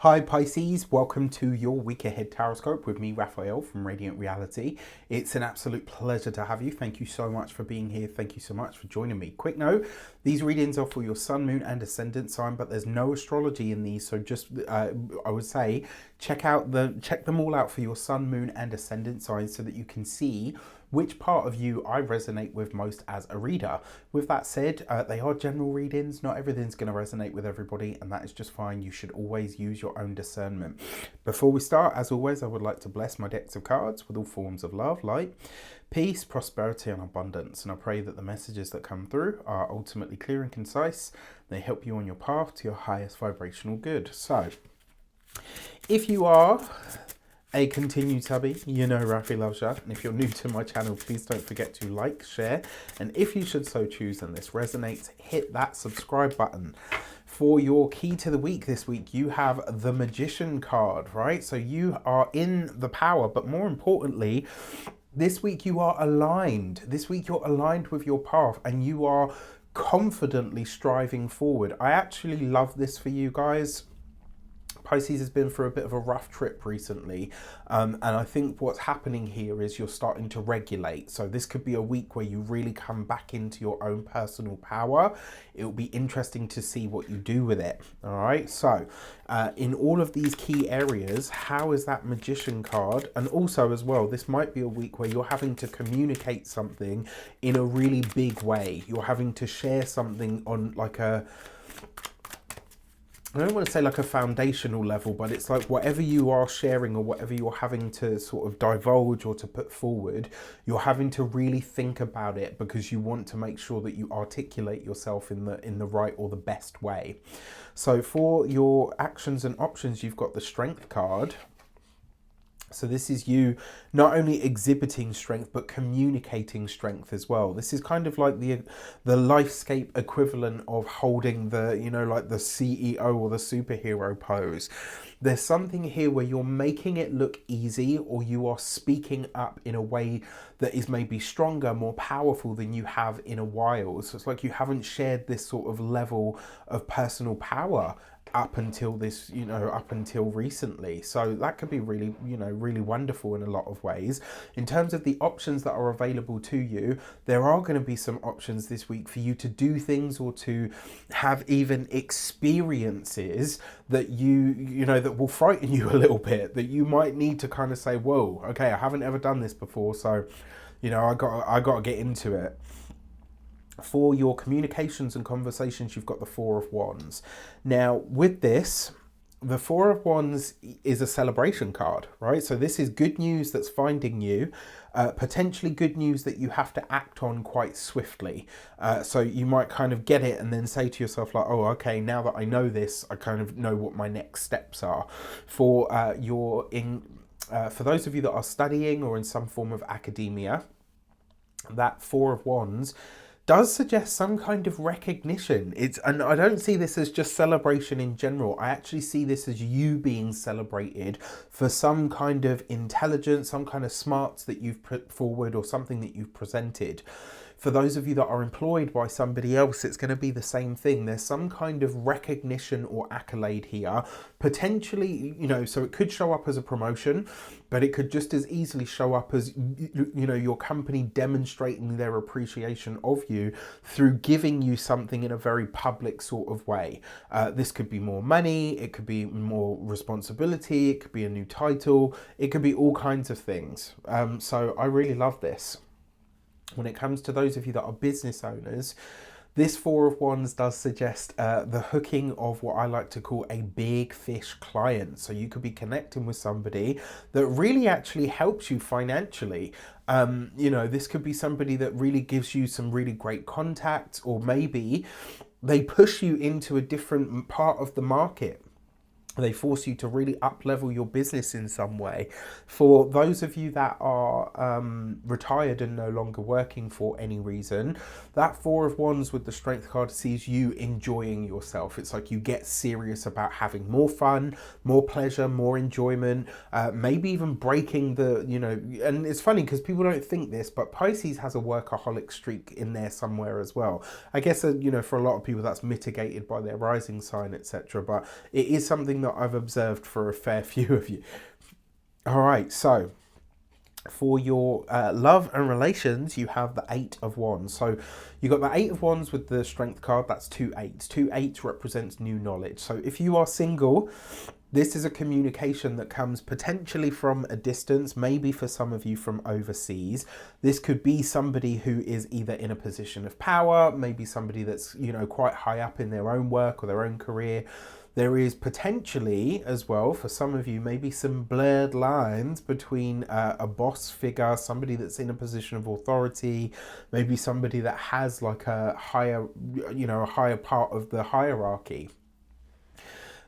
Hi Pisces, welcome to your week ahead taroscope with me, Raphael from Radiant Reality. It's an absolute pleasure to have you. Thank you so much for being here. Thank you so much for joining me. Quick note, these readings are for your sun, moon and ascendant sign, but there's no astrology in these. So just, I would say, check them all out for your sun, moon and ascendant signs so that you can see which part of you I resonate with most as a reader. With that said, they are general readings. Not everything's going to resonate with everybody, and that is just fine. You should always use your own discernment. Before we start, as always, I would like to bless my decks of cards with all forms of love, light, peace, prosperity and abundance. And I pray that the messages that come through are ultimately clear and concise. They help you on your path to your highest vibrational good. So, if you are a continued subby, you know Rafi loves you. And if you're new to my channel, please don't forget to like, share, and if you should so choose and this resonates, hit that subscribe button. For your key to the week this week, you have the Magician card, right? So you are in the power, but more importantly, this week you are aligned. This week you're aligned with your path and you are confidently striving forward. I actually love this for you guys. Pisces has been through a bit of a rough trip recently, and I think what's happening here is you're starting to regulate. So this could be a week where you really come back into your own personal power. It will be interesting to see what you do with it. All right, so in all of these key areas, how is that Magician card? And also as well, this might be a week where you're having to communicate something in a really big way. You're having to share something on like I don't want to say like a foundational level, but it's like whatever you are sharing or whatever you're having to sort of divulge or to put forward, you're having to really think about it because you want to make sure that you articulate yourself in the right or the best way. So for your actions and options, you've got the Strength card. So this is you not only exhibiting strength, but communicating strength as well. This is kind of like the lifescape equivalent of holding the, you know, like the CEO or the superhero pose. There's something here where you're making it look easy, or you are speaking up in a way that is maybe stronger, more powerful than you have in a while. So it's like you haven't shared this sort of level of personal power up until this, you know, up until recently. So that could be really, you know, really wonderful in a lot of ways. In terms of the options that are available to you, there are going to be some options this week for you to do things or to have even experiences that you know, that will frighten you a little bit, that you might need to kind of say, whoa, okay, I haven't ever done this before, so, you know, I got to get into it. For your communications and conversations, you've got the Four of Wands. Now, with this, the Four of Wands is a celebration card, right? So this is good news that's finding you, potentially good news that you have to act on quite swiftly. So you might kind of get it and then say to yourself like, oh, okay, now that I know this, I kind of know what my next steps are. For for those of you that are studying or in some form of academia, that Four of Wands does suggest some kind of recognition. And I don't see this as just celebration in general. I actually see this as you being celebrated for some kind of intelligence, some kind of smarts that you've put forward or something that you've presented. For those of you that are employed by somebody else, it's going to be the same thing. There's some kind of recognition or accolade here, potentially, you know, so it could show up as a promotion, but it could just as easily show up as, you know, your company demonstrating their appreciation of you through giving you something in a very public sort of way. This could be more money, it could be more responsibility, it could be a new title, it could be all kinds of things. So I really love this. When it comes to those of you that are business owners, this Four of Wands does suggest the hooking of what I like to call a big fish client. So you could be connecting with somebody that really actually helps you financially. You know, this could be somebody that really gives you some really great contacts, or maybe they push you into a different part of the market. They force you to really up-level your business in some way. For those of you that are retired and no longer working for any reason, that Four of Wands with the Strength card sees you enjoying yourself. It's like you get serious about having more fun, more pleasure, more enjoyment, maybe even breaking the, you know, and it's funny because people don't think this, but Pisces has a workaholic streak in there somewhere as well. I guess, you know, for a lot of people that's mitigated by their rising sign, etc. But it is something that that I've observed for a fair few of you. All right, so for your love and relations, you have the Eight of Wands. So you got the Eight of Wands with the Strength card. That's 2 8s. 2 8s represents new knowledge. So if you are single, this is a communication that comes potentially from a distance, maybe for some of you from overseas. This could be somebody who is either in a position of power, maybe somebody that's, you know, quite high up in their own work or their own career. There is potentially, as well, for some of you, maybe some blurred lines between a boss figure, somebody that's in a position of authority, maybe somebody that has like a higher, you know, a higher part of the hierarchy.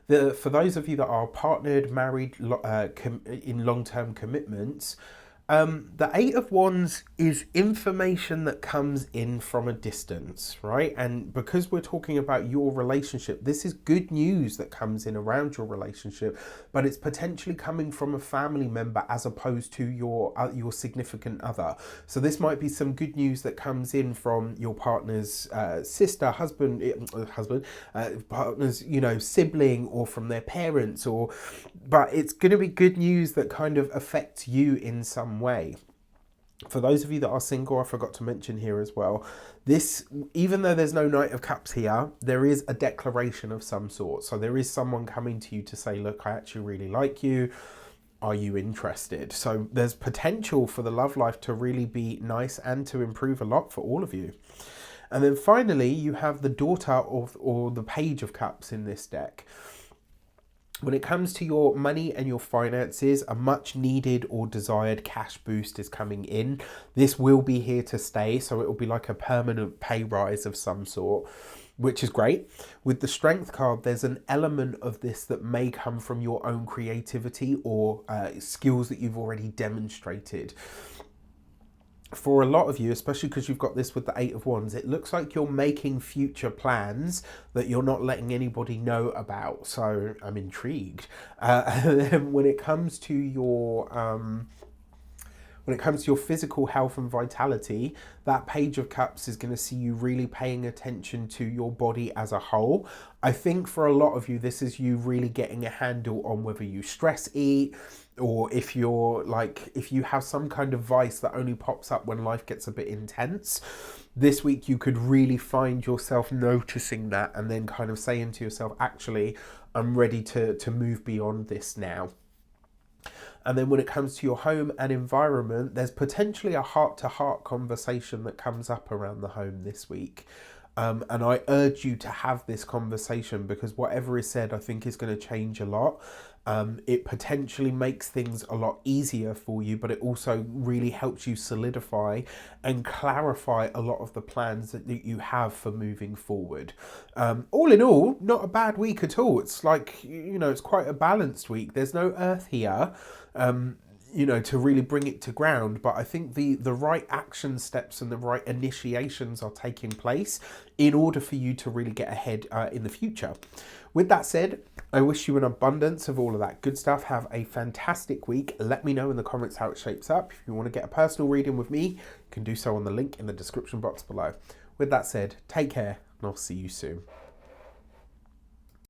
For those of you that are partnered, married, in long-term commitments, the Eight of Wands is information that comes in from a distance, right? And because we're talking about your relationship, this is good news that comes in around your relationship, but it's potentially coming from a family member as opposed to your significant other. So this might be some good news that comes in from your partner's sister, partner's, you know, sibling, or from their parents, but it's going to be good news that kind of affects you in some way. For those of you that are single, I forgot to mention here as well, this, even though there's no Knight of Cups here, there is a declaration of some sort. So there is someone coming to you to say, look, I actually really like you. Are you interested? So there's potential for the love life to really be nice and to improve a lot for all of you. And then finally, you have the Daughter or the Page of Cups in this deck. When it comes to your money and your finances, a much needed or desired cash boost is coming in. This will be here to stay, so it will be like a permanent pay rise of some sort, which is great. With the Strength card, there's an element of this that may come from your own creativity or skills that you've already demonstrated. For a lot of you, especially because you've got this with the Eight of Wands, it looks like you're making future plans that you're not letting anybody know about. So I'm intrigued. And then when it comes to your physical health and vitality, that Page of Cups is going to see you really paying attention to your body as a whole. I think for a lot of you, this is you really getting a handle on whether you stress eat, or if you have some kind of vice that only pops up when life gets a bit intense. This week you could really find yourself noticing that and then kind of saying to yourself, actually, I'm ready to move beyond this now. And then when it comes to your home and environment, there's potentially a heart-to-heart conversation that comes up around the home this week. And I urge you to have this conversation, because whatever is said, I think, is going to change a lot. It potentially makes things a lot easier for you, but it also really helps you solidify and clarify a lot of the plans that you have for moving forward. All in all, not a bad week at all. It's like, you know, it's quite a balanced week. There's no earth here, you know, to really bring it to ground. But I think the right action steps and the right initiations are taking place in order for you to really get ahead in the future. With that said, I wish you an abundance of all of that good stuff. Have a fantastic week. Let me know in the comments how it shapes up. If you want to get a personal reading with me, you can do so on the link in the description box below. With that said, take care, and I'll see you soon.